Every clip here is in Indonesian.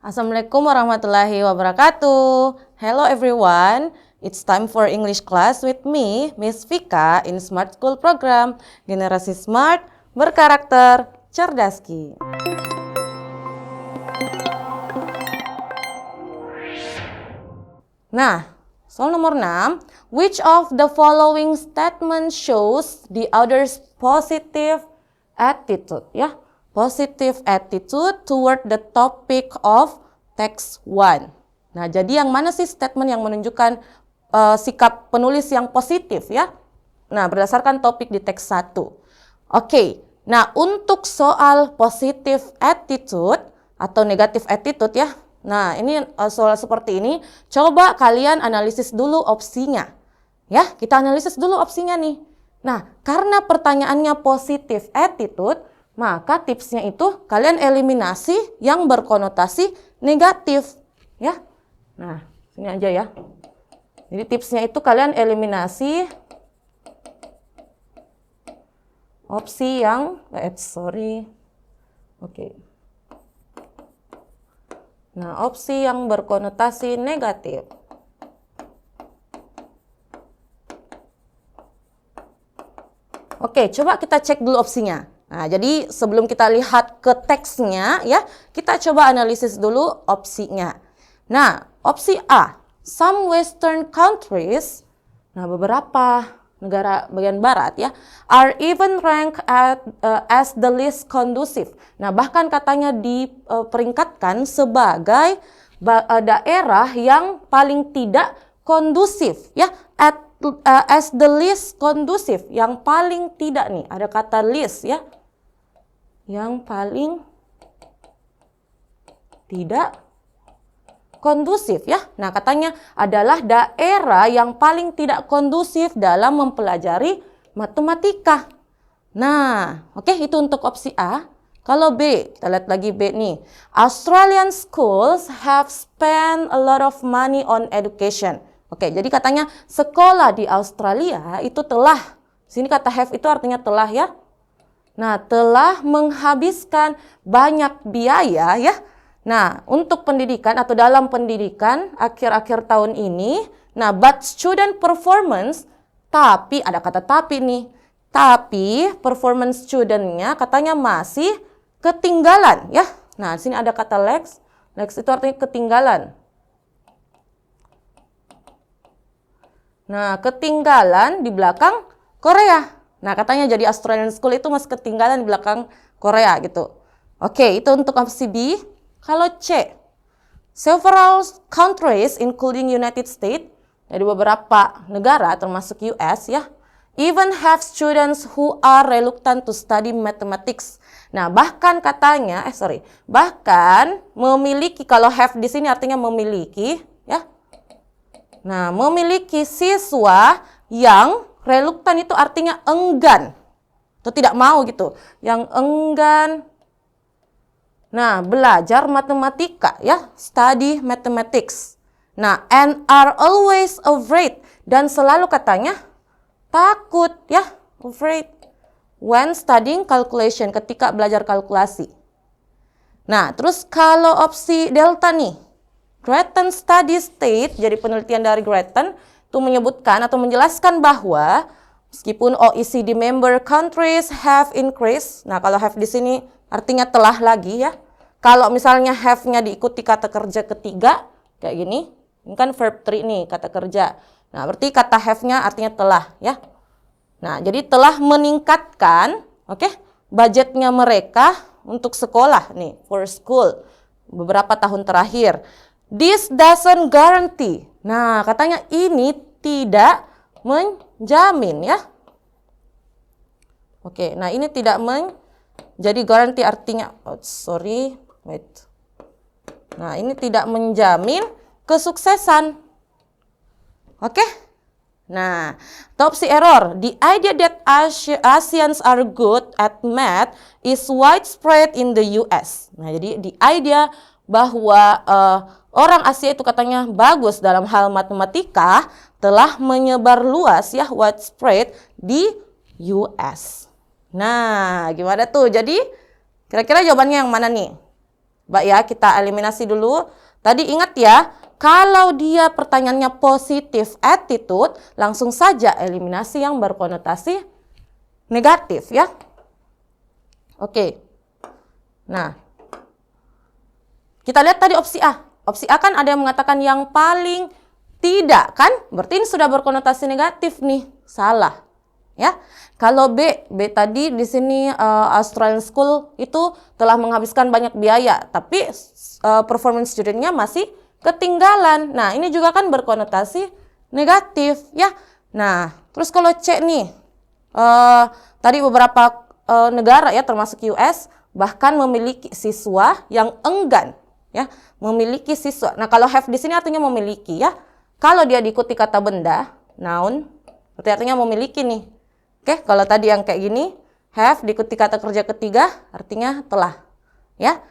Assalamualaikum warahmatullahi wabarakatuh. Hello everyone. It's time for English class with me, Miss Vika in Smart School Program. Generasi Smart, berkarakter, cerdaski. Nah, soal nomor 6. Which of the following statement shows the other's positive attitude? Ya, positive attitude toward the topic of text 1. Nah, jadi yang mana sih statement yang menunjukkan sikap penulis yang positif ya? Nah, berdasarkan topik di teks 1. Oke, nah untuk soal positive attitude atau negative attitude ya. Nah, ini soal seperti ini, coba kalian analisis dulu opsinya. Ya, kita analisis dulu opsinya nih. Nah, karena pertanyaannya positive attitude, maka tipsnya itu kalian eliminasi yang berkonotasi negatif, ya. Nah, sini aja ya. Jadi tipsnya itu kalian eliminasi opsi yang Nah, opsi yang berkonotasi negatif. Oke, coba kita cek dulu opsinya. Nah, jadi sebelum kita lihat ke teksnya ya, kita coba analisis dulu opsinya. Nah, opsi A, some western countries, nah beberapa negara bagian barat ya, are even ranked as the least conducive. Nah, bahkan katanya diperingkatkan sebagai daerah yang paling tidak kondusif ya, as the least conducive, yang paling tidak nih, ada kata least ya, yang paling tidak kondusif ya. Nah, katanya adalah daerah yang paling tidak kondusif dalam mempelajari matematika. Nah, oke, itu untuk opsi A. Kalau B, kita lihat lagi B nih. Australian schools have spent a lot of money on education. Oke, jadi katanya sekolah di Australia itu telah, sini kata have itu artinya telah ya. Nah, telah menghabiskan banyak biaya ya. Nah, untuk pendidikan atau dalam pendidikan akhir-akhir tahun ini, nah, but student performance, tapi ada kata tapi nih. Tapi performance studentnya katanya masih ketinggalan ya. Nah, sini ada kata lags. Lags itu artinya ketinggalan. Nah, ketinggalan di belakang Korea. Nah, katanya jadi Australian School itu masih ketinggalan di belakang Korea gitu. Oke, itu untuk opsi B. Kalau C, several countries including United States, jadi beberapa negara termasuk US ya, even have students who are reluctant to study mathematics. Nah, bahkan katanya, bahkan memiliki, kalau have di sini artinya memiliki ya. Nah, memiliki siswa yang reluctant itu artinya enggan atau tidak mau gitu, yang enggan. Nah, belajar matematika ya, study mathematics. Nah, and are always afraid, dan selalu katanya takut ya, afraid when studying calculation, ketika belajar kalkulasi. Nah, terus kalau opsi delta nih, Grattan Study State, jadi penelitian dari Grattan itu menyebutkan atau menjelaskan bahwa meskipun OECD member countries have increased, nah kalau have di sini artinya telah lagi ya. Kalau misalnya have-nya diikuti kata kerja ketiga, kayak gini, ini kan verb 3 nih, kata kerja. Nah, berarti kata have-nya artinya telah ya. Nah, jadi telah meningkatkan, budgetnya mereka untuk sekolah nih, for school, beberapa tahun terakhir. This doesn't guarantee. Nah, katanya ini tidak menjamin ya. Oke, nah ini tidak jadi guarantee artinya, Nah, ini tidak menjamin kesuksesan. Oke? Nah, opsi error. The idea that Asians are good at math is widespread in the US. Nah, jadi the idea bahwa orang Asia itu katanya bagus dalam hal matematika telah menyebar luas ya, widespread di US. Nah, gimana tuh? Jadi kira-kira jawabannya yang mana nih? Coba ya, kita eliminasi dulu. Tadi ingat ya, kalau dia pertanyaannya positif attitude, langsung saja eliminasi yang berkonotasi negatif ya. Oke. Nah, kita lihat tadi opsi A. Opsi A kan ada yang mengatakan yang paling tidak kan? Berarti ini sudah berkonotasi negatif nih. Salah. Ya. Kalau B tadi di sini Australian School itu telah menghabiskan banyak biaya, tapi performance studentnya masih ketinggalan. Nah, ini juga kan berkonotasi negatif ya. Nah, terus kalau C nih, tadi beberapa negara ya termasuk US bahkan memiliki siswa yang enggan ya, memiliki siswa. Nah, kalau have di sini artinya memiliki ya. Kalau dia diikuti kata benda, noun, berarti artinya memiliki nih. Oke, kalau tadi yang kayak gini, have diikuti kata kerja ketiga, artinya telah. Ya.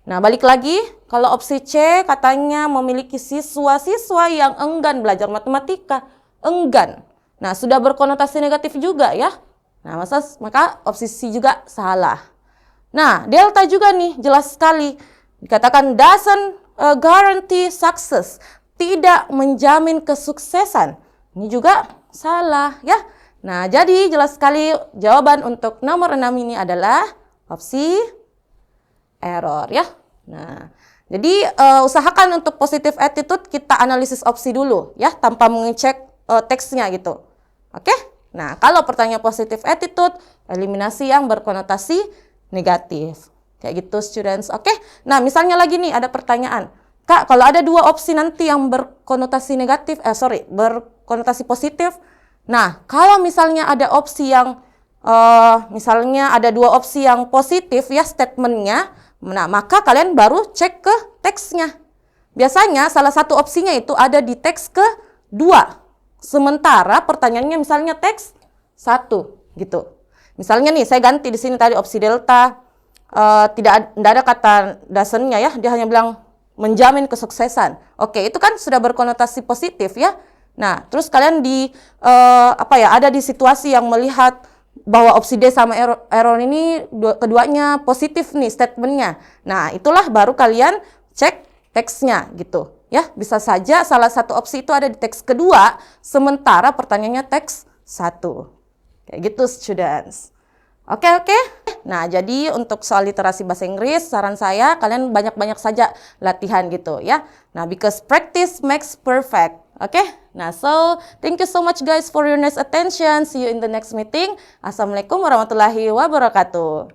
Nah, balik lagi, kalau opsi C katanya memiliki siswa-siswa yang enggan belajar matematika. Enggan. Nah, sudah berkonotasi negatif juga ya. Nah, maka opsi C juga salah. Nah, delta juga nih, jelas sekali. Dikatakan doesn't guarantee success. Tidak menjamin kesuksesan. Ini juga salah ya. Nah, jadi jelas sekali jawaban untuk nomor 6 ini adalah opsi error ya. Nah, jadi usahakan untuk positive attitude kita analisis opsi dulu ya, tanpa mengecek teksnya gitu. Oke? Nah, kalau pertanyaan positive attitude, eliminasi yang berkonotasi negatif. Kayak gitu students, oke? Nah, misalnya lagi nih ada pertanyaan. Kak, kalau ada dua opsi nanti yang berkonotasi negatif, berkonotasi positif. Nah, kalau misalnya ada opsi yang, misalnya ada dua opsi yang positif ya statementnya, nah maka kalian baru cek ke teksnya. Biasanya salah satu opsinya itu ada di teks kedua. Sementara pertanyaannya misalnya teks 1 gitu. Misalnya nih, saya ganti di sini tadi opsi delta, tidak ada kata doesn't-nya ya, dia hanya bilang menjamin kesuksesan. Oke, itu kan sudah berkonotasi positif ya. Nah, terus kalian ada di situasi yang melihat bahwa opsi D sama error ini keduanya positif nih statementnya. Nah, itulah baru kalian cek teksnya gitu. Ya, bisa saja salah satu opsi itu ada di teks kedua, sementara pertanyaannya teks 1. Kayak gitu students. Oke. Nah, jadi untuk soal literasi bahasa Inggris, saran saya kalian banyak-banyak saja latihan gitu ya. Nah, because practice makes perfect. Oke? Nah, so thank you so much guys for your nice attention. See you in the next meeting. Assalamualaikum warahmatullahi wabarakatuh.